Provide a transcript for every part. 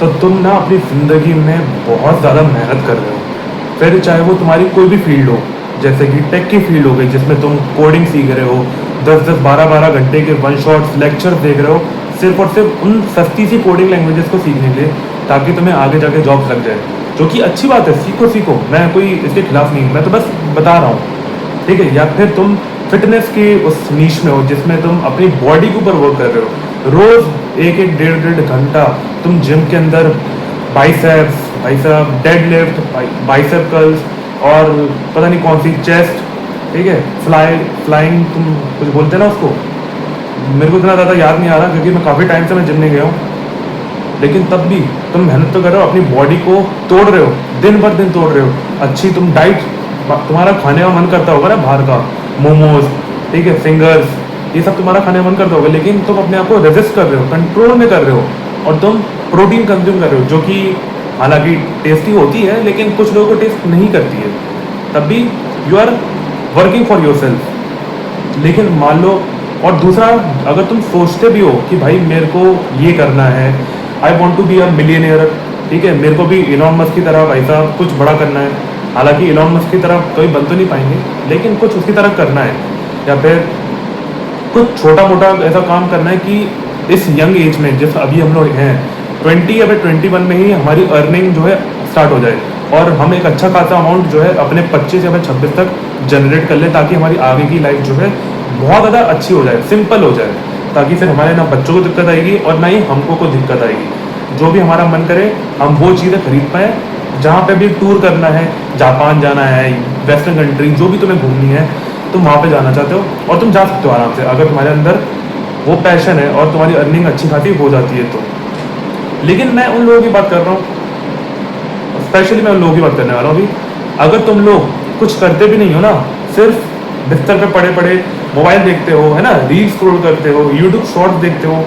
तो तुम ना अपनी ज़िंदगी में बहुत ज़्यादा मेहनत कर रहे हो। फिर चाहे वो तुम्हारी कोई भी फील्ड हो, जैसे कि टेक की फील्ड हो गई जिसमें तुम कोडिंग सीख रहे हो, 10-10 12-12 घंटे के वन शॉट्स लेक्चर देख रहे हो, सिर्फ और सिर्फ उन सस्ती सी कोडिंग लैंग्वेजेस को सीखने के लिए, ताकि तुम्हें आगे जाके जॉब्स लग जाए। जो कि अच्छी बात है, सीखो सीखो, मैं कोई इसके खिलाफ नहीं हूँ, मैं तो बस बता रहा हूँ, ठीक है। या फिर तुम फिटनेस की उस नीश में हो जिसमें तुम अपनी बॉडी के ऊपर वर्क कर रहे हो, रोज़ एक एक डेढ़ डेढ़ घंटा तुम जिम के अंदर बाइसेप्स, डेडलिफ्ट, बाइसेप कर्ल्स और पता नहीं कौन सी चेस्ट, ठीक है, फ्लाइंग तुम कुछ बोलते हैं ना उसको, मेरे को इतना ज़्यादा याद नहीं आ रहा क्योंकि मैं काफ़ी टाइम से मैं जिम नहीं गया हूँ। लेकिन तब भी तुम मेहनत तो कर रहे हो, अपनी बॉडी को तोड़ रहे हो, दिन भर दिन तोड़ रहे हो। अच्छी तुम डाइट, तुम्हारा खाने का मन करता होगा ना बाहर का, मोमोज, ठीक है, फिंगर्स, ये सब तुम्हारा खाने का मन करता होगा, लेकिन तुम अपने आप को रेजिस्ट कर रहे हो, कंट्रोल में कर रहे हो, और तुम प्रोटीन कंज्यूम कर रहे हो, जो कि हालांकि टेस्टी होती है लेकिन कुछ लोगों को टेस्ट नहीं करती है। तब भी you are working for yourself. लेकिन मान लो, और दूसरा, अगर तुम सोचते भी हो कि भाई मेरे को ये करना है, I want to be a millionaire, ठीक है, मेरे को भी इलॉन मस्क की तरह भाई साहब कुछ बड़ा करना है, हालांकि इलॉन मस्क की तरह कभी बन तो नहीं पाएंगे, लेकिन कुछ उसकी तरह करना है, या फिर कुछ छोटा मोटा ऐसा काम करना है कि इस यंग एज में, जैसे अभी हम लोग हैं 20 या फिर 21 में ही हमारी अर्निंग जो है स्टार्ट हो जाए, और हम एक अच्छा खासा अमाउंट जो है अपने 25 या फिर 26 तक जनरेट कर ले, ताकि हमारी आगे की लाइफ जो है बहुत ज़्यादा अच्छी हो जाए, सिंपल हो जाए, ताकि फिर हमारे ना बच्चों को दिक्कत आएगी और ना ही हमको कोई दिक्कत आएगी। जो भी हमारा मन करे हम वो चीज़ें खरीद पाएँ। जहाँ पे भी टूर करना है, जापान जाना है, वेस्टर्न कंट्री, जो भी तुम्हें घूमनी है, तुम वहाँ पे जाना चाहते हो और तुम जा सकते हो आराम से, अगर तुम्हारे अंदर वो पैशन है और तुम्हारी अर्निंग अच्छी खासी हो जाती है तो। लेकिन मैं उन लोगों की बात कर रहा हूँ, स्पेशली मैं उन लोगों की बात करने वाला हूँ अभी, अगर तुम लोग कुछ करते भी नहीं हो ना, सिर्फ बिस्तर पे पड़े पड़े मोबाइल देखते हो, है ना, रील स्क्रॉल करते हो, यूट्यूब शॉर्ट्स देखते हो,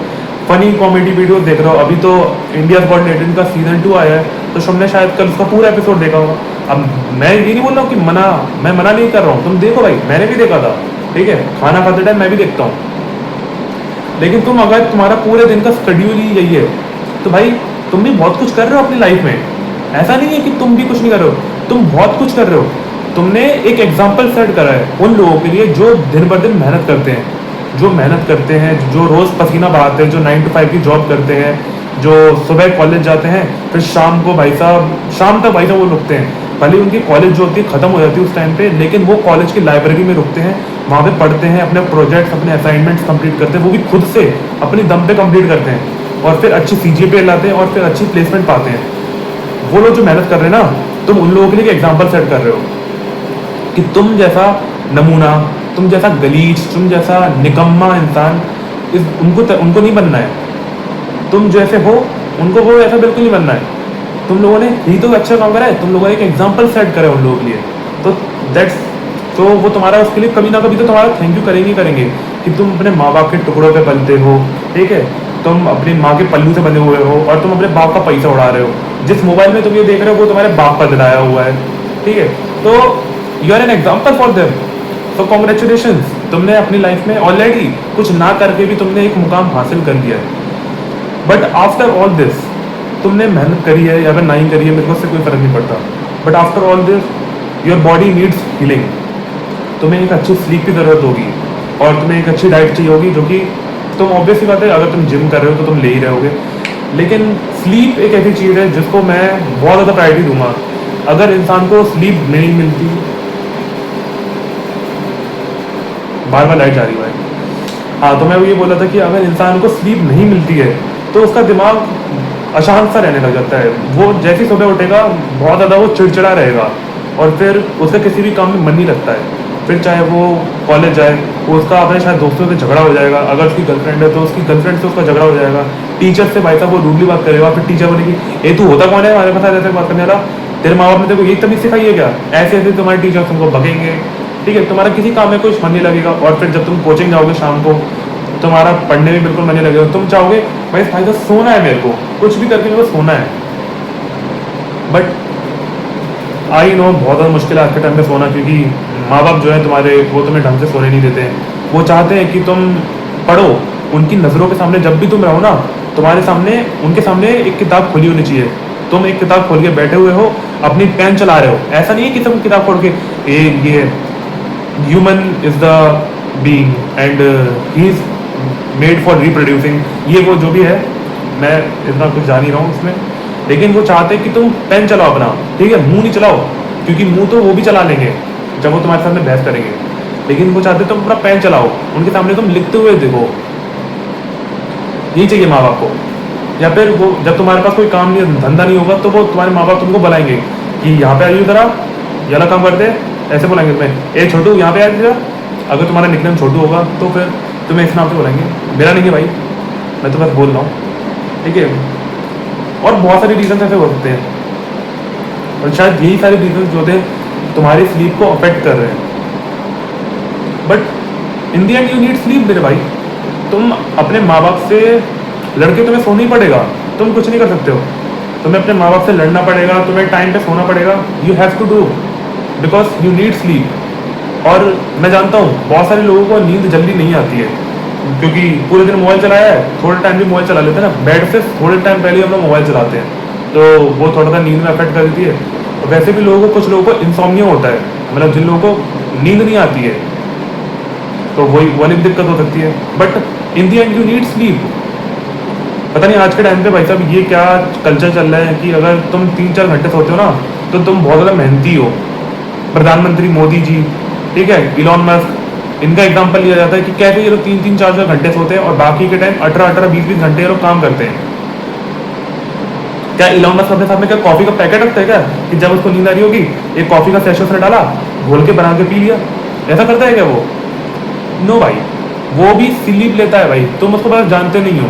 फनी कॉमेडी वीडियोस देख रहे हो, अभी तो इंडिया गॉट लैटिन का सीजन 2 आया है, तो तुमने शायद कल उसका पूरा एपिसोड देखा होगा। अब मैं ये नहीं बोल रहा हूँ कि मैं मना नहीं कर रहा हूँ, तुम देखो भाई, मैंने भी देखा था, ठीक है, खाना खाते टाइम मैं भी देखता हूँ। लेकिन तुम, अगर तुम्हारा पूरे दिन का शेड्यूल ही यही है, तो भाई तुम भी बहुत कुछ कर रहे हो अपनी लाइफ में, ऐसा नहीं है कि तुम भी कुछ नहीं कर रहे हो, तुम बहुत कुछ कर रहे हो। तुमने एक एग्जाम्पल सेट करा है उन लोगों के लिए जो दिन भर दिन मेहनत करते हैं, जो रोज़ पसीना बहाते हैं, जो 9 to 5 की जॉब करते हैं, जो सुबह कॉलेज जाते हैं, फिर शाम को भाई साहब, शाम तक भाई साहब वो रुकते हैं, भले उनकी कॉलेज जो होती है ख़त्म हो जाती है उस टाइम पे, लेकिन वो कॉलेज की लाइब्रेरी में रुकते हैं, वहाँ पे पढ़ते हैं, अपने प्रोजेक्ट्स, अपने असाइनमेंट्स कंप्लीट करते हैं, वो भी खुद से अपनी दम पे कंप्लीट करते हैं, और फिर अच्छी CGPA लाते हैं और फिर अच्छी प्लेसमेंट पाते हैं। वो लोग जो मेहनत कर रहे हैं ना, तुम उन लोगों के लिए एग्जाम्पल सेट कर रहे हो कि तुम जैसा नमूना, तुम जैसा गलीच, तुम जैसा निकम्मा इंसान उनको नहीं बनना है। तुम जैसे हो उनको वो ऐसा बिल्कुल नहीं बनना है। तुम लोगों ने ही तो अच्छा काम करा है, तुम लोगों ने एक एग्जाम्पल सेट करा है उन लोगों के लिए, तो वो तुम्हारा उसके लिए कभी ना कभी तो तुम्हारा थैंक यू करेंगे कि तुम अपने माँ बाप के टुकड़ों पे पलते हो, ठीक है, तुम अपनी माँ के पल्लू से बंधे हुए हो और तुम अपने बाप का पैसा उड़ा रहे हो। जिस मोबाइल में तुम ये देख रहे हो वो तुम्हारे बाप का दिलाया हुआ है, ठीक है, तो you are an example for them. तो कॉन्ग्रेचुलेशन, तुमने अपनी लाइफ में ऑलरेडी कुछ ना करके भी तुमने एक मुकाम हासिल कर लिया है। बट आफ्टर ऑल दिस, तुमने मेहनत करी है या फिर नहीं करी है, मेरे को उससे कोई फर्क नहीं पड़ता, but after all this your body needs healing. तुम्हें एक अच्छी स्लीप की ज़रूरत होगी और तुम्हें एक अच्छी डाइट चाहिए होगी, जो कि तुम ऑब्वियस ही बात है, अगर तुम जिम कर रहे हो तो तुम ले ही रहोगे, लेकिन स्लीप एक ऐसी चीज़ है जिसको मैं बहुत ज़्यादा प्रायोरिटी दूंगा। अगर इंसान को स्लीप नहीं मिलती, बार बार लाइट जा रही है, हाँ, तो मैं ये बोला था कि अगर इंसान को स्लीप नहीं मिलती है तो उसका दिमाग अशांत सा रहने लग जाता है। वो जैसे सुबह उठेगा बहुत ज़्यादा वो चिड़चिड़ा रहेगा और फिर उसका किसी भी काम में मन नहीं लगता है। फिर चाहे वो कॉलेज जाए, उसका अपने शायद दोस्तों से झगड़ा हो जाएगा, अगर उसकी गर्लफ्रेंड है तो उसकी गर्लफ्रेंड से उसका झगड़ा हो जाएगा, टीचर से भाई साहब वो रूडली बात करेगा, फिर टीचर बोलेगी ये तू होता कौन है हमारे पास ऐसे बात करने वाला, तेरे माँ बाप ने तेरे को यही तमीज़ सिखाई है क्या, ऐसे ऐसे तुम्हारे टीचर तुमको बकेंगे, ठीक है, तुम्हारा किसी काम में कुछ मन नहीं लगेगा, और फिर जब तुम कोचिंग जाओगे शाम को तुम्हारा पढ़ने में बिल्कुल मन नहीं लगेगा, तुम चाहोगे भाई फायदा सोना है, मेरे को कुछ भी करके मेरे को सोना है। बट आई नो बहुत ज़्यादा मुश्किल है आज के टाइम में सोना, क्योंकि माँ बाप जो है तुम्हारे वो तुम्हें ढंग से सोने नहीं देते हैं। वो चाहते हैं कि तुम पढ़ो उनकी नज़रों के सामने जब भी तुम रहो ना, तुम्हारे सामने उनके सामने एक किताब खुली होनी चाहिए। तुम एक किताब खोल के बैठे हुए हो, अपनी पेन चला रहे हो, ऐसा नहीं है कि तुम किताब खोल के ये human is the being and he is made for reproducing, ये वो जो भी है, मैं इतना कुछ जान ही रहा हूँ उसमें। लेकिन वो चाहते हैं कि तुम पेन चलाओ अपना, ठीक है, मुंह नहीं चलाओ, क्योंकि मुंह तो वो भी चला लेंगे जब वो तुम्हारे सामने बहस करेंगे। लेकिन वो चाहते तुम अपना पेन चलाओ, उनके सामने तुम लिखते हुए देखो। यही चाहिए माँ बाप को। या फिर वो जब तुम्हारे पास कोई काम नहीं, धंधा नहीं होगा, तो वो तुम्हारे माँ बाप तुमको बुलाएंगे कि यहाँ पे आइए जरा, ये वाला काम करते हैं, ऐसे बुलाएंगे तुम्हें, ए छोटू यहाँ पे आ जरा। अगर तुम्हारा निकनेम छोटू होगा तो फिर तुम्हें इस नाम से बुलाएंगे। मेरा नहीं है भाई, मैं तो बस बोल रहा हूँ, ठीक है। और बहुत सारे रीज़न ऐसे हो सकते हैं, और शायद यही सारे रीज़न जो थे तुम्हारी स्लीप को अफेक्ट कर रहे हैं। But in the and you need sleep मेरे भाई। तुम अपने माँ बाप से लड़के, तुम्हें सोना ही पड़ेगा, तुम कुछ नहीं कर सकते हो। तुम्हें अपने माँ बाप से लड़ना पड़ेगा, तुम्हें टाइम पे सोना पड़ेगा। You have to do, because you need sleep. और मैं जानता हूँ बहुत सारे लोगों को नींद जल्दी नहीं आती है, क्योंकि पूरे दिन मोबाइल चलाया है, थोड़े टाइम भी मोबाइल चला लेते हैं ना, बेड से थोड़े टाइम पहले हम लोग मोबाइल चलाते हैं, तो वो थोड़ा सा नींद में अफेक्ट कर देती है। और वैसे भी लोगों को, कुछ लोगों को इंसोम्निया होता है, मतलब जिन लोगों को नींद नहीं आती है, तो वही वाली दिक्कत हो सकती है। But in the and you need sleep. पता नहीं आज के टाइम पे भाई साहब ये क्या कल्चर चल रहा है कि अगर तुम 3-4 घंटे सोते हो ना, तो तुम बहुत ज़्यादा मेहनती हो। प्रधानमंत्री मोदी जी, ठीक है, इलॉन मस्क, इनका एग्जाम्पल लिया जाता है कि कैसे ये लोग 3-3, 4-4 घंटे सोते हैं और बाकी के टाइम 18-18, 20-20 घंटे ये लोग काम करते हैं। क्या इलॉन मस्क अपने साथ में क्या कॉफ़ी का पैकेट रखता है क्या, कि जब उसको नींद आ रही होगी एक कॉफ़ी का सैशे उसने डाला, घोल के बना के पी लिया? ऐसा करता है क्या वो? नो भाई, वो भी स्लीप लेता है भाई, तुम उसको बस जानते नहीं हो।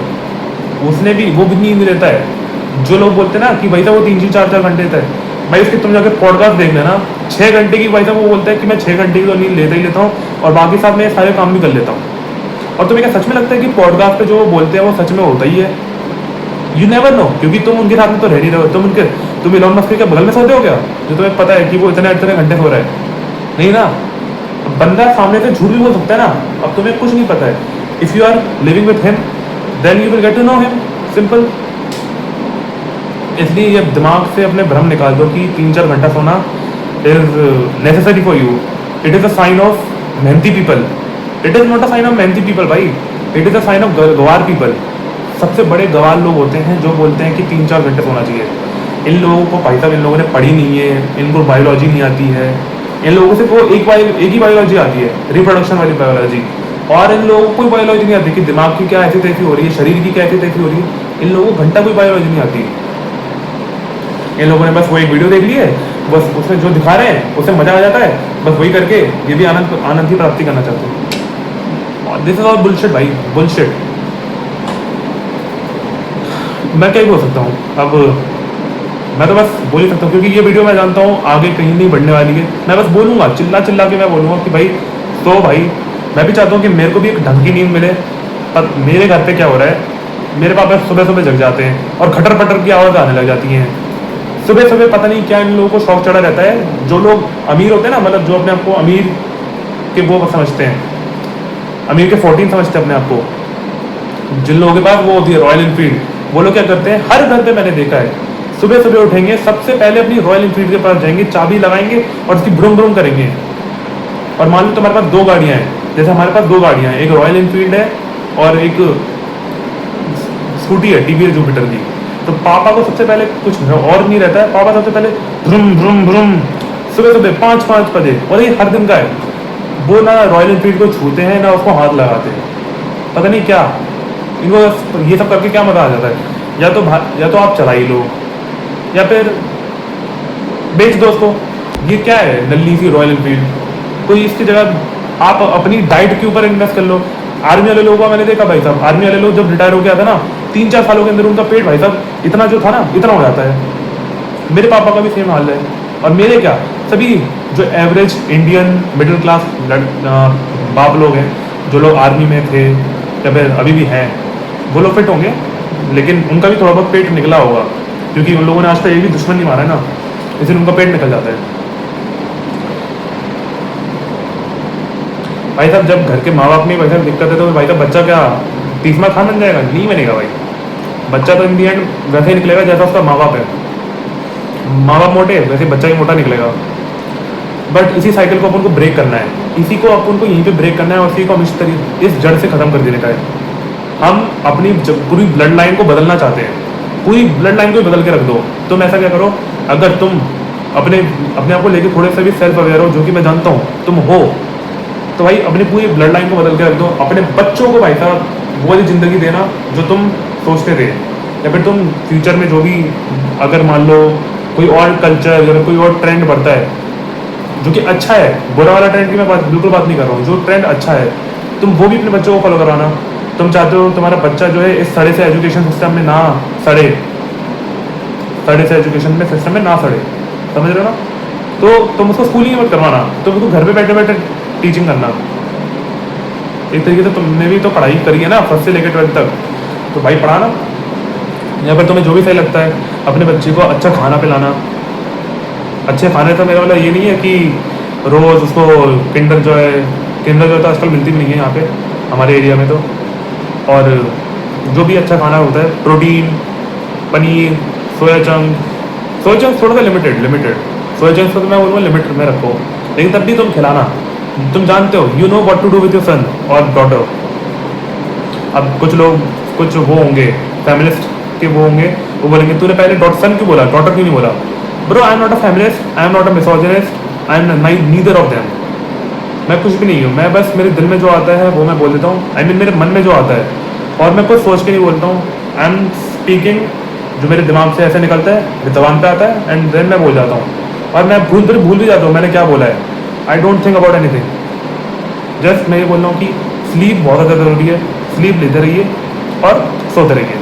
उसने भी, वो भी नींद लेता है। जो लोग बोलते हैं ना कि भाई साहब वो 3-4 घंटे लेता है, भाई उसके तुम जाकर पॉडकास्ट देख लेना, 6 घंटे की भाई साहब वो बोलता है कि मैं 6 घंटे की तो नींद लेता ही लेता हूँ और बाकी साथ में सारे काम भी कर लेता हूँ। और तुम्हें क्या सच में लगता है कि पॉडकास्ट पे जो वो बोलते हैं वो सच में होता ही है? यू नेवर नो, क्योंकि तुम उनके साथ में तो रह नहीं रहे हो। तुम इलॉन मस्क के बगल में सोते हो क्या, जो तुम्हें पता है कि वो इतने इतने घंटे सो रहा है? नहीं ना। बंदा सामने से झूठ भी बोल सकता है ना, अब तुम्हें कुछ नहीं पता है। If you are living with him then you will get to know him, simple. इसलिए ये दिमाग से अपने भ्रम निकाल दो कि 3-4 घंटा सोना is necessary for you. It is a sign of मेहनती people, it is not a sign of मेहनती पीपल भाई, it is a sign of गवार पीपल। सबसे बड़े गवार लोग होते हैं जो बोलते हैं कि 3-4 घंटे सोना चाहिए। इन लोगों को भाई साहब, इन लोगों ने पढ़ी नहीं है, इनको बायोलॉजी नहीं आती है। इन लोगों से वो एक ही बायोलॉजी आती है, रिप्रोडक्शन वाली बायोलॉजी। और इन लोगों को कोई बायोलॉजी नहीं आती कि दिमाग की क्या ऐसी तैसी हो रही है, शरीर की क्या ऐसी तैसी हो रही है। इन लोगों को घंटा कोई बायोलॉजी नहीं आती। इन लोगों ने बस वो एक वीडियो देख ली है, बस उसमें जो दिखा रहे हैं उससे मजा आ जाता है, बस वही करके ये भी आनंद की प्राप्ति करना चाहते हैं। दिस इज ऑल बुलशिट भाई, बुलशिट। मैं क्या ही बोल सकता हूँ अब, मैं तो बस बोल ही सकता हूँ, क्योंकि ये वीडियो मैं जानता हूँ आगे कहीं नहीं बढ़ने वाली है। मैं बस बोलूँगा, चिल्ला चिल्ला के मैं बोलूँगा कि भाई, तो भाई मैं भी चाहता हूँ कि मेरे को भी एक ढंग की नींद मिले। पर मेरे घर पे क्या हो रहा है, मेरे पापा सुबह सुबह जग जाते हैं और खटर पटर की आवाज़ आने लग जाती हैं सुबह सुबह। पता नहीं क्या इन लोगों को शौक चढ़ा रहता है। जो लोग अमीर होते हैं ना, मतलब जो अपने आप को अमीर के वो समझते हैं, अमीर के 14 समझते हैं अपने आप को, जिन लोगों के पास वो होती है रॉयल इनफील्ड, वो लोग क्या करते हैं, हर घर पे मैंने देखा है, सुबह सुबह उठेंगे, सबसे पहले अपनी रॉयल इनफील्ड के पास जाएंगे, चाबी लगाएंगे और उसकी ब्रुम ब्रुम करेंगे। और मान लो तुम्हारे पास 2 गाड़ियाँ हैं, जैसे हमारे पास 2 गाड़ियाँ हैं, एक रॉयल इनफील्ड है और एक स्कूटी है टीवीएस जुपिटर की। तो पापा को सबसे पहले कुछ और नहीं रहता है, पापा सबसे पहले ब्रुम ब्रुम ब्रुम सुबह सुबह 5-5 बजे, और ये हर दिन का है, वो ना रॉयल इनफील्ड को छूते हैं ना उसको हाथ लगाते हैं। पता नहीं क्या इनको ये सब करके क्या मज़ा आ जाता है। या तो आप चला ही लो या फिर बेच दो उसको। ये क्या है नल्ली सी रॉयल इनफील्ड, कोई इसकी जगह आप अपनी डाइट के ऊपर इन्वेस्ट कर लो। आर्मी वाले लोगों का मैंने देखा भाई साहब, आर्मी वाले लोग जब रिटायर हो गया था ना, 3-4 सालों के अंदर उनका पेट भाई साहब इतना जो था ना, इतना हो जाता है। मेरे पापा का भी सेम हाल है। और मेरे क्या, सभी जो एवरेज इंडियन मिडिल क्लास बाप लोग हैं, जो लोग आर्मी में थे या फिर अभी भी हैं, वो लोग फिट होंगे, लेकिन उनका भी थोड़ा बहुत पेट निकला होगा, क्योंकि उन लोगों ने आज तक एक भी दुश्मन नहीं मारा है ना, इसलिए उनका पेट निकल जाता है। भाई साहब जब घर के माँ बाप में भाई साहब दिक्कत है, तो भाई साहब बच्चा क्या 30वां खान बन जाएगा? नहीं बनेगा भाई। बच्चा तो इन दी एंड वैसे ही निकलेगा जैसा उसका माँ बाप है। माँ बाप मोटे वैसे बच्चा ही मोटा निकलेगा। बट इसी साइकिल को अपन को ब्रेक करना है, इसी को अपन को यहीं पे ब्रेक करना है और इसी को हम इस जड़ से ख़त्म कर देने का है। हम अपनी पूरी ब्लड लाइन को बदलना चाहते हैं, पूरी ब्लड लाइन को ही बदल के रख दो। तुम ऐसा क्या करो, अगर तुम अपने अपने आप को लेके थोड़े से भी सेल्फ अवेयर हो, जो कि मैं जानता हूँ तुम हो, तो भाई अपनी पूरी ब्लड लाइन को बदल के रख दो। अपने बच्चों को भाई साहब वो वाली ज़िंदगी देना जो तुम सोचते थे, या फिर तुम फ्यूचर में जो भी, अगर मान लो कोई और कल्चर या कोई और ट्रेंड बढ़ता है जो कि अच्छा है, बुरा वाला ट्रेंड की मैं बिल्कुल बात नहीं कर रहा हूँ, जो ट्रेंड अच्छा है तुम वो भी अपने बच्चों को फॉलो कराना। तुम चाहते हो तुम्हारा बच्चा जो है इस सड़े से एजुकेशन सिस्टम में ना सड़े, सड़े से एजुकेशन में सिस्टम में ना सड़े, समझ रहे हो ना? तो तुम उसको स्कूल ही मत करवाना, तुम उसको घर पे बैठे बैठे टीचिंग करना। एक तरीके से तुमने भी तो पढ़ाई करी है ना, फर्स्ट से लेकर 12th तक, तो भाई पढ़ाना। या फिर तुम्हें जो भी सही लगता है, अपने बच्चे को अच्छा खाना पिलाना। अच्छे खाने तो मेरा वाला ये नहीं है कि रोज़ उसको किंडर जो है तो आजकल मिलती भी नहीं है यहाँ पे हमारे एरिया में तो। और जो भी अच्छा खाना होता है, प्रोटीन, पनीर, सोया चंक थोड़ा सा लिमिटेड सोया चंक्स को तो मैं बोलूँगा लिमिट में रखो, लेकिन तब भी तुम खिलाना। तुम जानते हो, you know what to do with your son और डॉटर। अब कुछ लोग, कुछ वो होंगे फैमिलिस्ट के, वो होंगे, वो बोलेंगे तूने पहले डॉटर सन क्यों बोला, डॉटर क्यों नहीं बोला? Bro, I am not a familist, I am not a misogynist, I am neither of them. मैं कुछ भी नहीं हूँ, मैं बस मेरे दिल में जो आता है वो मैं बोल देता हूँ। आई मीन मेरे मन में जो आता है, और मैं कुछ सोच के नहीं बोलता हूँ। आई एम स्पीकिंग, जो मेरे दिमाग से ऐसे निकलता है, मेरे जबान पे आता है, एंड देन मैं बोल जाता हूँ। और मैं भूल भी जाता हूँ मैंने क्या बोला है। I don't think about anything. Just मैं ये बोल रहा हूँ कि स्लीप बहुत ज़्यादा ज़रूरी है, स्लीप लेते रहिए और सोते रहिए।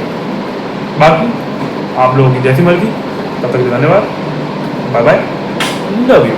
बाकी आप लोगों की जैसी मर्जी, तब तक धन्यवाद, बाय बाय, लव यू।